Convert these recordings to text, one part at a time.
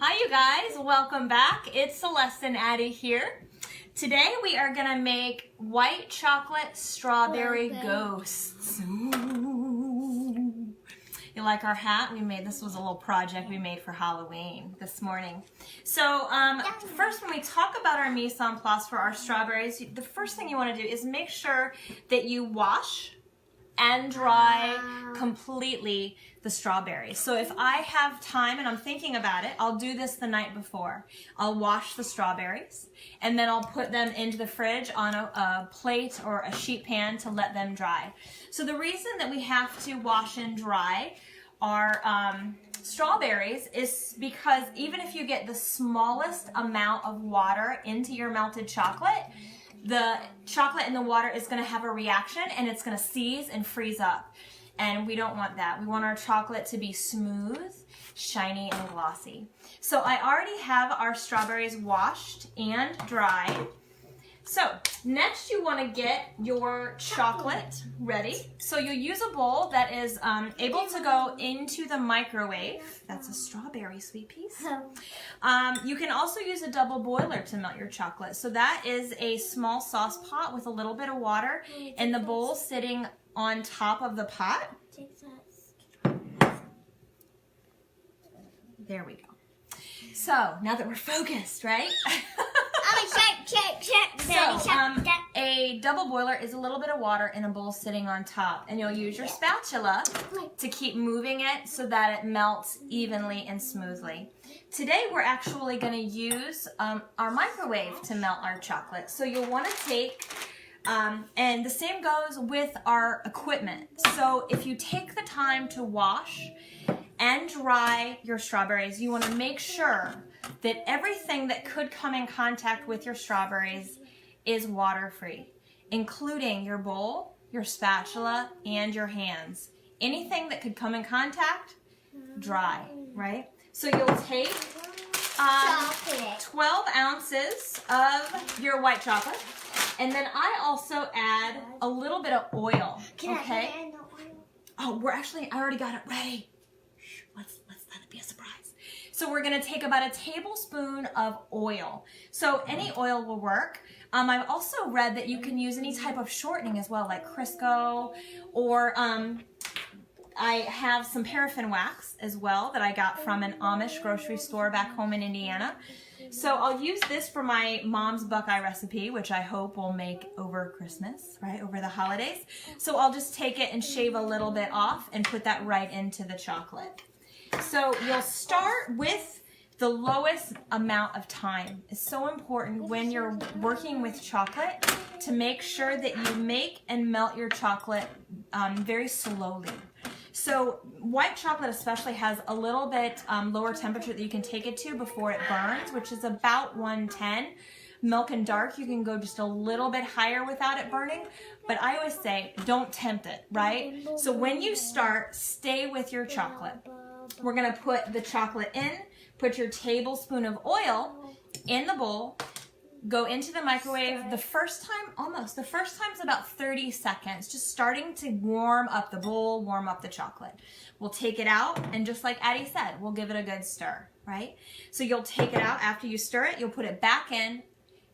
Hi you guys, welcome back. It's Celeste and Addy here. Today we are gonna make white chocolate strawberry ghosts. Ooh. You like our hat? This was a little project we made for Halloween this morning. So first, when we talk about our mise en place for our strawberries, the first thing you want to do is make sure that you wash and dry completely the strawberries. So if I have time and I'm thinking about it, I'll do this the night before. I'll wash the strawberries and then I'll put them into the fridge on a plate or a sheet pan to let them dry. So the reason that we have to wash and dry our strawberries is because even if you get the smallest amount of water into your melted chocolate, the chocolate in the water is going to have a reaction and it's going to seize and freeze up. And we don't want that. We want our chocolate to be smooth, shiny, and glossy. So I already have our strawberries washed and dried. So next you want to get your chocolate ready. So you'll use a bowl that is able to go into the microwave. That's a strawberry, sweet piece. You can also use a double boiler to melt your chocolate. So that is a small sauce pot with a little bit of water and the bowl sitting on top of the pot. There we go. So now that we're focused, right? A double boiler is a little bit of water in a bowl sitting on top, and you'll use your spatula to keep moving it so that it melts evenly and smoothly. Today we're actually going to use our microwave to melt our chocolate. So you'll want to take, and the same goes with our equipment. So if you take the time to wash and dry your strawberries, you want to make sure that everything that could come in contact with your strawberries is water-free, including your bowl, your spatula, and your hands. Anything that could come in contact, dry, right? So you'll take 12 ounces of your white chocolate, and then I also add a little bit of oil, okay? Oh, I already got it ready. Let's let it be a surprise. So we're going to take about a tablespoon of oil. So any oil will work. I've also read that you can use any type of shortening as well, like Crisco, or I have some paraffin wax as well that I got from an Amish grocery store back home in Indiana. So I'll use this for my mom's Buckeye recipe, which I hope will make over Christmas, right, over the holidays. So I'll just take it and shave a little bit off and put that right into the chocolate. So you'll start with the lowest amount of time. It's so important when you're working with chocolate to make sure that you make and melt your chocolate very slowly. So white chocolate especially has a little bit lower temperature that you can take it to before it burns, which is about 110. Milk and dark, you can go just a little bit higher without it burning, but I always say don't tempt it, right? So when you start, stay with your chocolate. We're going to put the chocolate in, put your tablespoon of oil in the bowl, go into the microwave. The first time's about 30 seconds, just starting to warm up the bowl, warm up the chocolate. We'll take it out, and just like Addy said, we'll give it a good stir, right? So you'll take it out. After you stir it, you'll put it back in.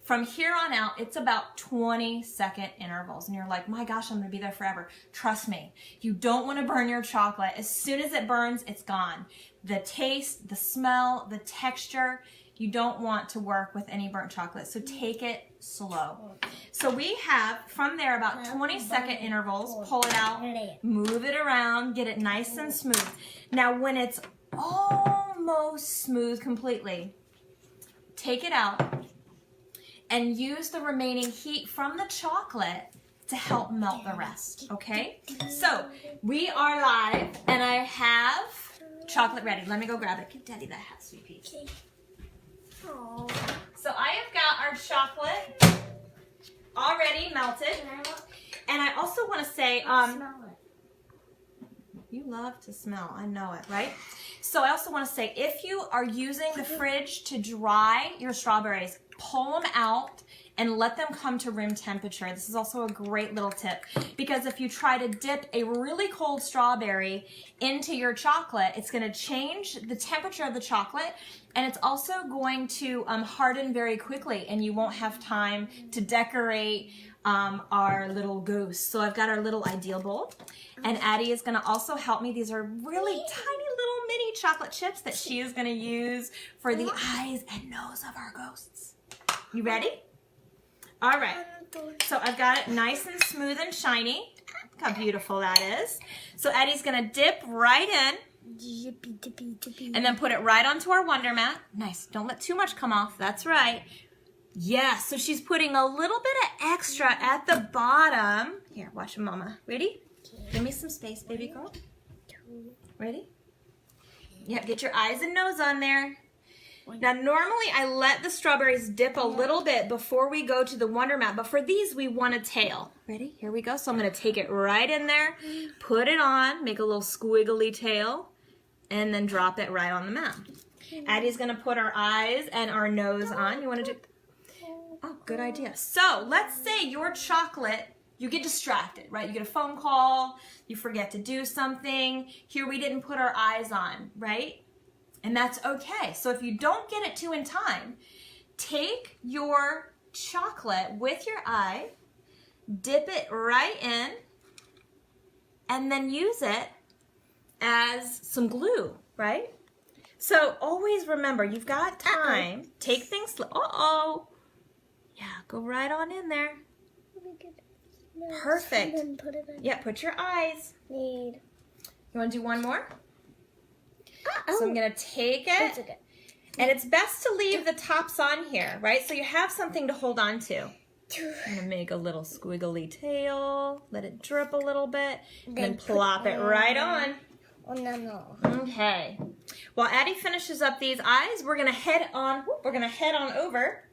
From here on out, it's about 20-second intervals. And you're like, my gosh, I'm going to be there forever. Trust me, you don't want to burn your chocolate. As soon as it burns, it's gone. The taste, the smell, the texture, you don't want to work with any burnt chocolate. So take it slow. So we have, from there, about 20-second intervals. Pull it out, move it around, get it nice and smooth. Now, when it's almost smooth completely, take it out and use the remaining heat from the chocolate to help melt the rest, okay? So we are live, and I have chocolate ready. Let me go grab it. Give Daddy that hat, sweet pea. So I have got our chocolate already melted, and I also want to say, you love to smell, I know it, right? So I also want to say, if you are using the fridge to dry your strawberries, pull them out and let them come to room temperature. This is also a great little tip, because if you try to dip a really cold strawberry into your chocolate, it's going to change the temperature of the chocolate, and it's also going to harden very quickly, and you won't have time to decorate our little ghost. So I've got our little ideal bowl, and Addy is going to also help me. These are really tiny little mini chocolate chips that she is going to use for the eyes and nose of our ghosts. You ready? All right. So I've got it nice and smooth and shiny. Look how beautiful that is. So Addy's going to dip right in and then put it right onto our Wonder Mat. Nice. Don't let too much come off. That's right. Yeah, so she's putting a little bit of extra at the bottom. Here, watch Mama. Ready? Give me some space, baby girl. Ready? Yep, get your eyes and nose on there. Now, normally I let the strawberries dip a little bit before we go to the Wonder Mat, but for these, we want a tail. Ready? Here we go. So I'm going to take it right in there, put it on, make a little squiggly tail, and then drop it right on the mat. Addy's going to put our eyes and our nose on. You want to do... Oh, good idea. So let's say your chocolate, you get distracted, right? You get a phone call, you forget to do something. Here we didn't put our eyes on, right? And that's okay. So if you don't get it to in time, take your chocolate with your eye, dip it right in, and then use it as some glue, right? So always remember, you've got time. Take things slow. Uh-oh. Yeah, go right on in there. Perfect. Yeah, put your eyes. You want to do one more? So I'm going to take it. And it's best to leave the tops on here, right? So you have something to hold on to. I'm going to make a little squiggly tail. Let it drip a little bit. And then plop it right on. Okay. While Addy finishes up these eyes, we're going to head on over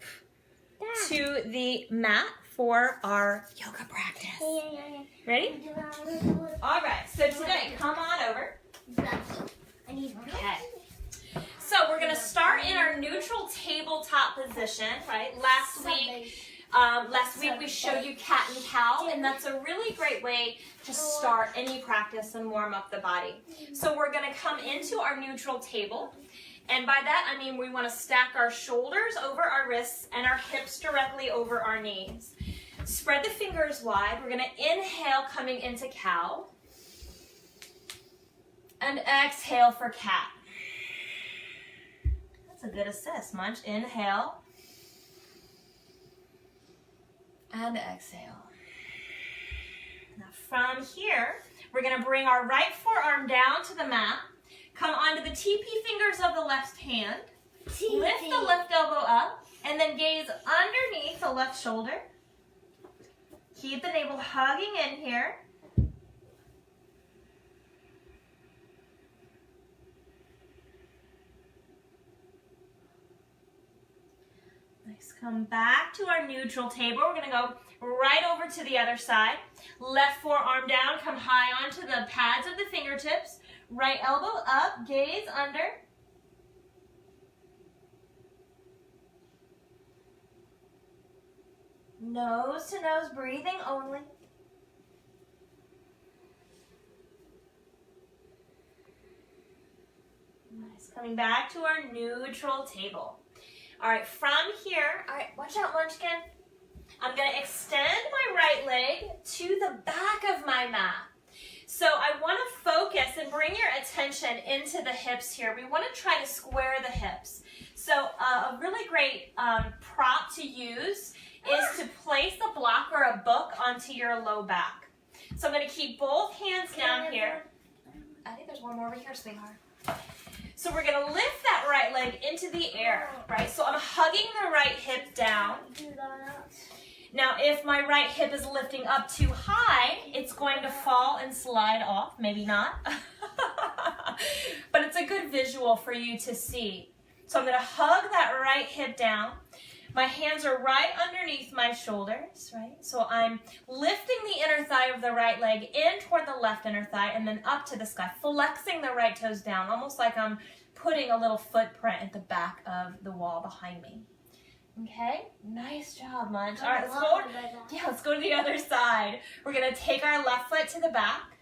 to the mat for our yoga practice. Ready? All right, so today, come on over. Okay. So we're going to start in our neutral tabletop position, right? Last week we showed you cat and cow, and that's a really great way to start any practice and warm up the body. So we're going to come into our neutral table. And by that, I mean we want to stack our shoulders over our wrists and our hips directly over our knees. Spread the fingers wide. We're going to inhale coming into cow. And exhale for cat. That's a good assist, Munch. Inhale. And exhale. Now from here, we're going to bring our right forearm down to the mat. Come onto the TP fingers of the left hand. Lift the left elbow up, and then gaze underneath the left shoulder. Keep the navel hugging in here. Nice. Come back to our neutral table. We're going to go right over to the other side. Left forearm down, come high onto the pads of the fingertips. Right elbow up, gaze under. Nose to nose, breathing only. Nice. Coming back to our neutral table. All right, from here, all right, watch out, Munchkin. I'm going to extend my right leg to the back of my mat. So I want to focus and bring your attention into the hips here. We want to try to square the hips. So a really great prop to use is to place a block or a book onto your low back. So I'm going to keep both hands down here. I think there's one more over here, sweetheart. So we're going to lift that right leg into the air, right? So I'm hugging the right hip down. Now, if my right hip is lifting up too high, it's going to fall and slide off. Maybe not. But it's a good visual for you to see. So I'm going to hug that right hip down. My hands are right underneath my shoulders, right? So I'm lifting the inner thigh of the right leg in toward the left inner thigh and then up to the sky, flexing the right toes down, almost like I'm putting a little footprint at the back of the wall behind me. Okay, nice job, Munch. All right, let's go to the other side. We're gonna take our left foot to the back,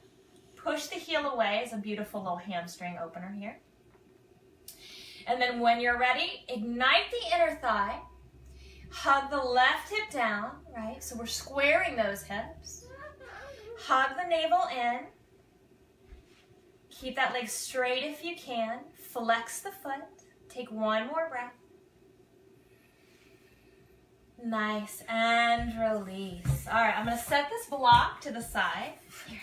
push the heel away. It's a beautiful little hamstring opener here. And then when you're ready, ignite the inner thigh, hug the left hip down, right? So we're squaring those hips. Hug the navel in. Keep that leg straight if you can. Flex the foot. Take one more breath. Nice, and release. All right, I'm gonna set this block to the side. Here.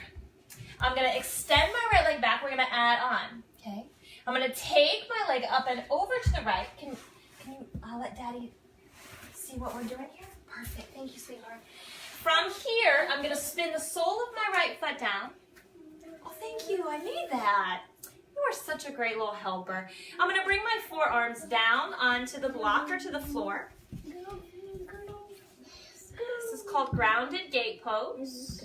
I'm gonna extend my right leg back. We're gonna add on, okay? I'm gonna take my leg up and over to the right. Can you, I'll let Daddy see what we're doing here? Perfect, thank you, sweetheart. From here, I'm gonna spin the sole of my right foot down. Oh, thank you, I need that. You are such a great little helper. I'm gonna bring my forearms down onto the block or to the floor. This is called grounded gate pose.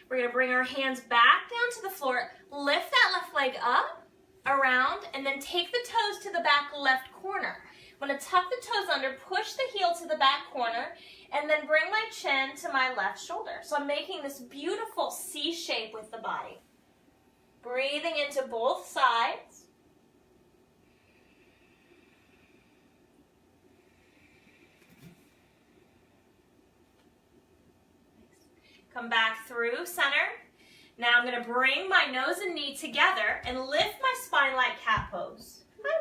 We're going to bring our hands back down to the floor, lift that left leg up, around, and then take the toes to the back left corner. I'm going to tuck the toes under, push the heel to the back corner, and then bring my chin to my left shoulder. So I'm making this beautiful C shape with the body. Breathing into both sides. Come back through center. Now I'm going to bring my nose and knee together and lift my spine like cat pose. Hi,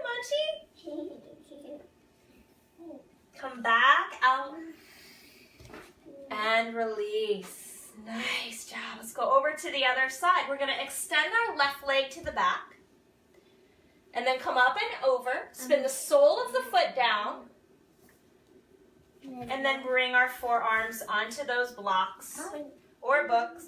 Munchie. Come back out and release. Nice job. Let's go over to the other side. We're going to extend our left leg to the back and then come up and over. Spin the sole of the foot down and then bring our forearms onto those blocks or books.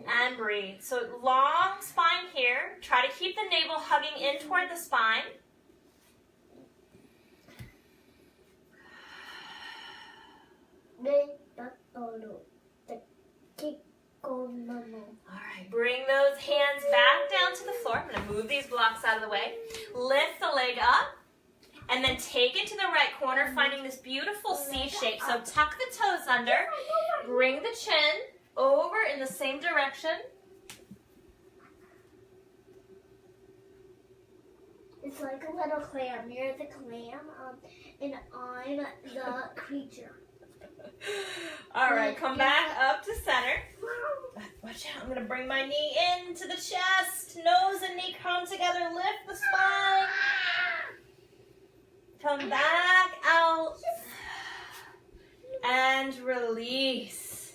And breathe. So long spine here. Try to keep the navel hugging in toward the spine. All right, bring those hands back down to the floor. I'm going to move these blocks out of the way. Lift the leg up. And then take it to the right corner, finding this beautiful C shape. So tuck the toes under, bring the chin over in the same direction. It's like a little clam. You're the clam, and I'm the creature. All right, come back up to center. Watch out, I'm going to bring my knee into the chest. Nose and knee come together, lift the spine. Come back out and release.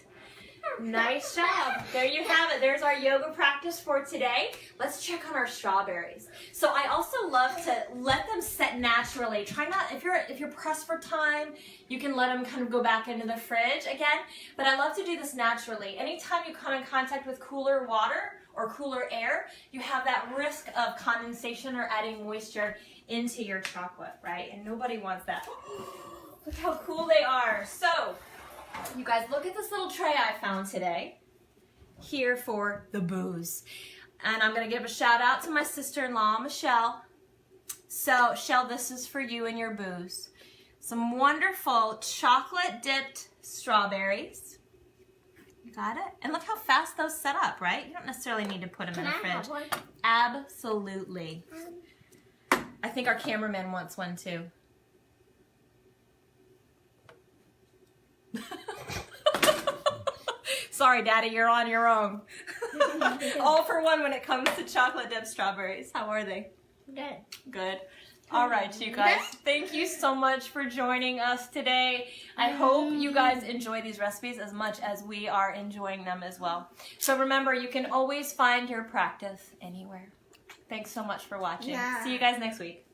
Nice job. There you have it. There's our yoga practice for today. Let's check on our strawberries. So I also love to let them set naturally. Try not, if you're pressed for time, you can let them kind of go back into the fridge again. But I love to do this naturally. Anytime you come in contact with cooler water or cooler air, you have that risk of condensation or adding moisture into your chocolate, right? And nobody wants that. Look how cool they are. So, you guys, look at this little tray I found today here for the booze. And I'm going to give a shout out to my sister-in-law, Michelle. So, Shell, this is for you and your booze. Some wonderful chocolate-dipped strawberries. You got it? And look how fast those set up, right? You don't necessarily need to put them in the fridge. Absolutely. I think our cameraman wants one too. Sorry, Daddy, you're on your own. All for one when it comes to chocolate dipped strawberries. How are they? Good. Good. All right, you guys. Thank you so much for joining us today. I hope you guys enjoy these recipes as much as we are enjoying them as well. So remember, you can always find your practice anywhere. Thanks so much for watching. See you guys next week.